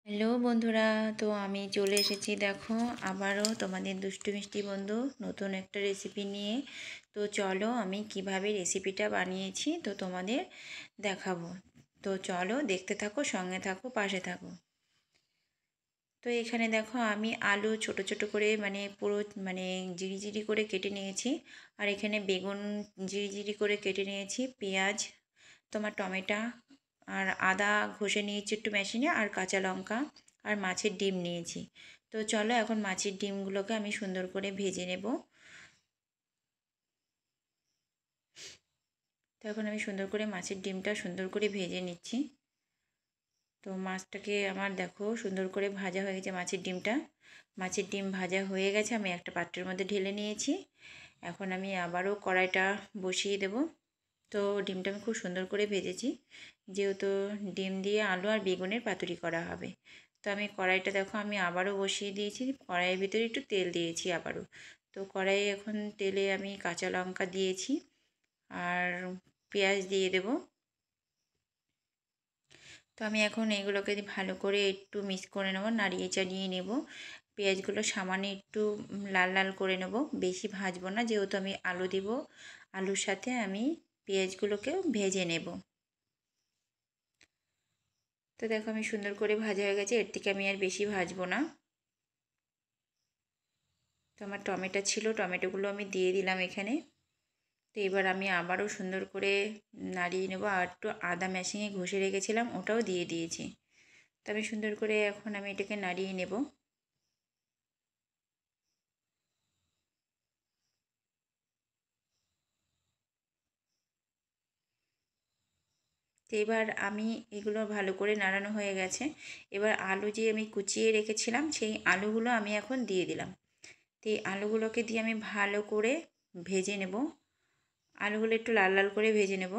Hello বন্ধুরা, তো আমি চলে এসেছি দেখো আবারও তোমাদের দুষ্টু মিষ্টি বন্ধু নতুন একটা রেসিপি নিয়ে। তো চলো আমি কিভাবে রেসিপিটা বানিয়েছি তো তোমাদের দেখাবো। তো চলো দেখতে থাকো, সঙ্গে থাকো, পাশে থাকো। তো এখানে দেখো আমি আলু ছোট ছোট করে পুরো জিরি জিরি করে কেটে নিয়েছি। আর এখানে বেগুন জিরি জিরি করে কেটে নিয়েছি, পেঁয়াজ, তোমার টমেটো আর আদা ঘষে নিয়েছি একটু মেশিনে, আর কাঁচা লঙ্কা আর মাছের ডিম নিয়েছি। তো চলো এখন মাছের ডিমগুলোকে আমি সুন্দর করে ভেজে নেব। তো এখন আমি সুন্দর করে মাছের ডিমটা সুন্দর করে ভেজে নিচ্ছি। তো মাছটাকে আমার দেখো সুন্দর করে ভাজা হয়ে গেছে মাছের ডিমটা। মাছের ডিম ভাজা হয়ে গেছে, আমি একটা পাত্রের মধ্যে ঢেলে নিয়েছি। এখন আমি আবারও কড়াইটা বসিয়ে দেব। তো ডিমটা আমি খুব সুন্দর করে ভেজেছি, যেহেতু ডিম দিয়ে আলু আর বেগুনের পাতুরি করা হবে। তো আমি কড়াইটা দেখো আমি আবারও বসিয়ে দিয়েছি, কড়াইয়ের ভিতরে একটু তেল দিয়েছি আবারও। তো কড়াইয়ে এখন তেলে আমি কাঁচা লঙ্কা দিয়েছি আর পেঁয়াজ দিয়ে দেব। তো আমি এখন এগুলোকে ভালো করে একটু মিক্স করে নেব, নাড়িয়ে চাড়িয়ে নেব। পেঁয়াজগুলো সামান্য একটু লাল লাল করে নেব, বেশি ভাজবো না, যেহেতু আমি আলু দেব। আলুর সাথে আমি পেঁয়াজগুলোকেও ভেজে নেব। তো দেখো আমি সুন্দর করে ভাজা হয়ে গেছে, এর থেকে আমি আর বেশি ভাজবো না। তো আমার টমেটো ছিল, টমেটোগুলো আমি দিয়ে দিলাম এখানে। তো এবার আমি আবারও সুন্দর করে নাড়িয়ে নেব, আর একটু আদা মেশিনে ঘষে রেখেছিলাম ওটাও দিয়ে দিয়েছি। তো আমি সুন্দর করে এখন আমি এটাকে নাড়িয়ে নেব। তো এবার আমি এগুলো ভালো করে নাড়ানো হয়ে গেছে। এবার আলু যে আমি কুচিয়ে রেখেছিলাম সেই আলুগুলো আমি এখন দিয়ে দিলাম। তো এই আলুগুলোকে দিয়ে আমি ভালো করে ভেজে নেব, আলুগুলো একটু লাল লাল করে ভেজে নেব।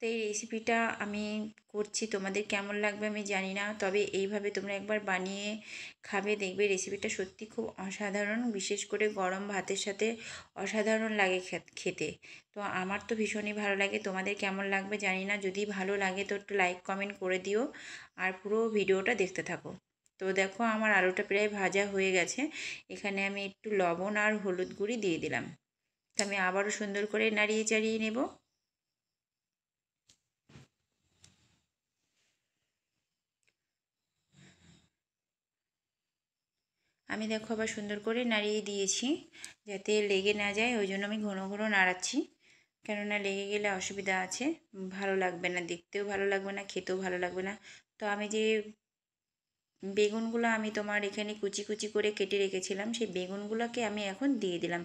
তো এই রেসিপিটা আমি করছি, তোমাদের কেমন লাগবে আমি জানি না, তবে এইভাবে তোমরা একবার বানিয়ে খাবে, দেখবে রেসিপিটা সত্যি খুব অসাধারণ, বিশেষ করে গরম ভাতের সাথে অসাধারণ লাগে খেতে। তো আমার তো ভীষণই ভালো লাগে, তোমাদের কেমন লাগবে জানি না। যদি ভালো লাগে তো একটু লাইক কমেন্ট করে দিও, আর পুরো ভিডিওটা দেখতে থাকো। তো দেখো আমার আলুটা প্রায় ভাজা হয়ে গেছে, এখানে আমি একটু লবণ আর হলুদ গুঁড়ি দিয়ে দিলাম। তো আমি আবারও সুন্দর করে নাড়িয়ে চাড়িয়ে নেব। আমি দেখো আবার সুন্দর করে নাড়িয়ে দিয়েছি, যাতে লেগে না যায়, ওই জন্য আমি ঘন ঘন নাড়াচ্ছি। কেননা লেগে গেলে অসুবিধা আছে, ভালো লাগবে না, দেখতেও ভালো লাগবে না, খেতেও ভালো লাগবে না। তো আমি যে বেগুনগুলো আমি তোমার এখানে কুচি কুচি করে কেটে রেখেছিলাম, সেই বেগুনগুলোকে আমি এখন দিয়ে দিলাম।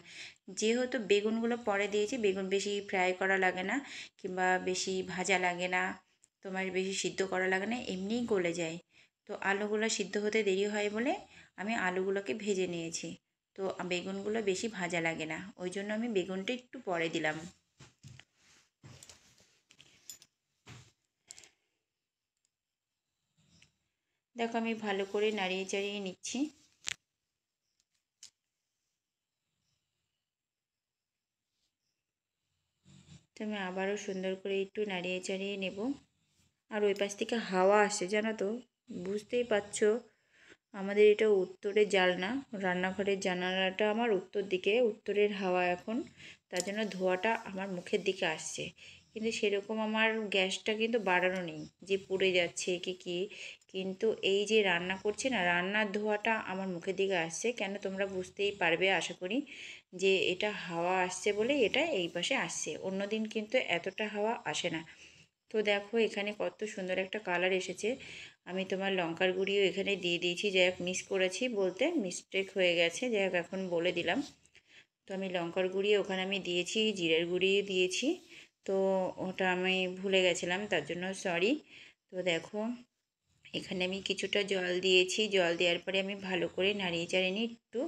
যেহেতু বেগুনগুলো পরে দিয়েছি, বেগুন বেশি ফ্রাই করা লাগে না, কিংবা বেশি ভাজা লাগে না, তোমার বেশি সিদ্ধ করা লাগে না, এমনিই গলে যায়। তো আলুগুলো সিদ্ধ হতে দেরি হয় বলে আমি আলুগুলোকে ভেজে নিয়েছি। তো বেগুনগুলো বেশি ভাজা লাগে না, ওই জন্য আমি বেগুনটা একটু পরে দিলাম। দেখো আমি ভালো করে নাড়িয়ে চাড়িয়ে নিচ্ছি। তো আমি আবারও সুন্দর করে একটু নাড়িয়ে চাড়িয়ে নেব। আর ওই পাশ থেকে হাওয়া আসছে জানো তো, বুঝতেই পারছো। আমাদের এটা উত্তরের জানলা, রান্নাঘরের জানালাটা আমার উত্তর দিকে, উত্তরের হাওয়া এখন, তার জন্য ধোঁয়াটা আমার মুখের দিকে আসছে। কিন্তু সেরকম আমার গ্যাসটা কিন্তু বাড়ানো নেই যে পুড়ে যাচ্ছে কি কিন্তু এই যে রান্না করছি না, রান্নার ধোঁয়াটা আমার মুখের দিকে আসছে কেন, তোমরা বুঝতেই পারবে আশা করি, যে এটা হাওয়া আসছে বলে এটা এই পাশে আসছে, অন্যদিন কিন্তু এতটা হাওয়া আসে না। তো দেখো এখানে কত সুন্দর একটা কালার এসেছে। আমি তোমার লঙ্কার গুঁড়িও এখানে দিয়ে দিয়েছি, যাই হোক মিস করেছি বলতে, মিস্টেক হয়ে গেছে, যাই হোক এখন বলে দিলাম। তো আমি লঙ্কার গুঁড়ি ওখানে আমি দিয়েছি, জিরের গুঁড়িও দিয়েছি। তো ওটা আমি ভুলে গেছিলাম, তার জন্য সরি। তো দেখো এখানে আমি কিছুটা জল দিয়েছি, জল দেওয়ার পরে আমি ভালো করে নাড়িয়ে চাড়িয়ে নিই একটু,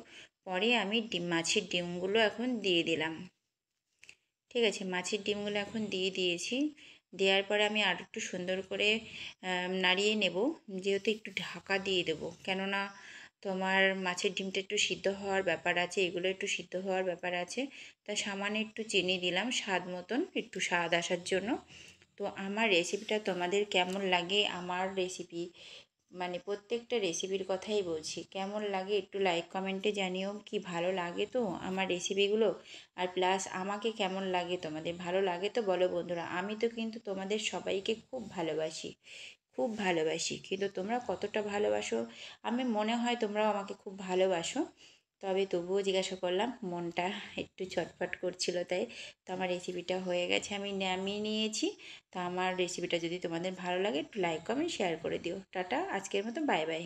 পরে আমি মাছের ডিমগুলো এখন দিয়ে দিলাম। ঠিক আছে, মাছের ডিমগুলো এখন দিয়ে দিয়েছি। দেওয়ার পরে আমি আর একটু সুন্দর করে নাড়িয়ে নেব, যেহেতু একটু ঢাকা দিয়ে দেবো, কেননা তোমার মাছের ডিমটা একটু সিদ্ধ হওয়ার ব্যাপার আছে, এগুলো একটু সিদ্ধ হওয়ার ব্যাপার আছে। তা সামান্য একটু চিনি দিলাম স্বাদ মতন, একটু স্বাদ আসার জন্য। তো আমার রেসিপিটা তোমাদের কেমন লাগে, আমার রেসিপি মানে প্রত্যেকটা রেসিপির কথাই বলছি, কেমন লাগে একটু লাইক কমেন্টে জানিও। কি ভালো লাগে তো আমার রেসিপিগুলো, আর প্লাস আমাকে কেমন লাগে, তোমাদের ভালো লাগে তো বলো বন্ধুরা। আমি তো কিন্তু তোমাদের সবাইকে খুব ভালোবাসি, খুব ভালোবাসি, কিন্তু তোমরা কতটা ভালোবাসো আমি মনে হয় তোমরাও আমাকে খুব ভালোবাসো। তবে তবুও জিজ্ঞাসা করলাম, মনটা একটু ছটফট করছিল তাই। তো আমার রেসিপিটা হয়ে গেছে, আমি নামিয়ে নিয়েছি। তো আমার রেসিপিটা যদি তোমাদের ভালো লাগে একটু লাইক কমেন্ট শেয়ার করে দিও। টাটা, আজকের মতো বাই বাই।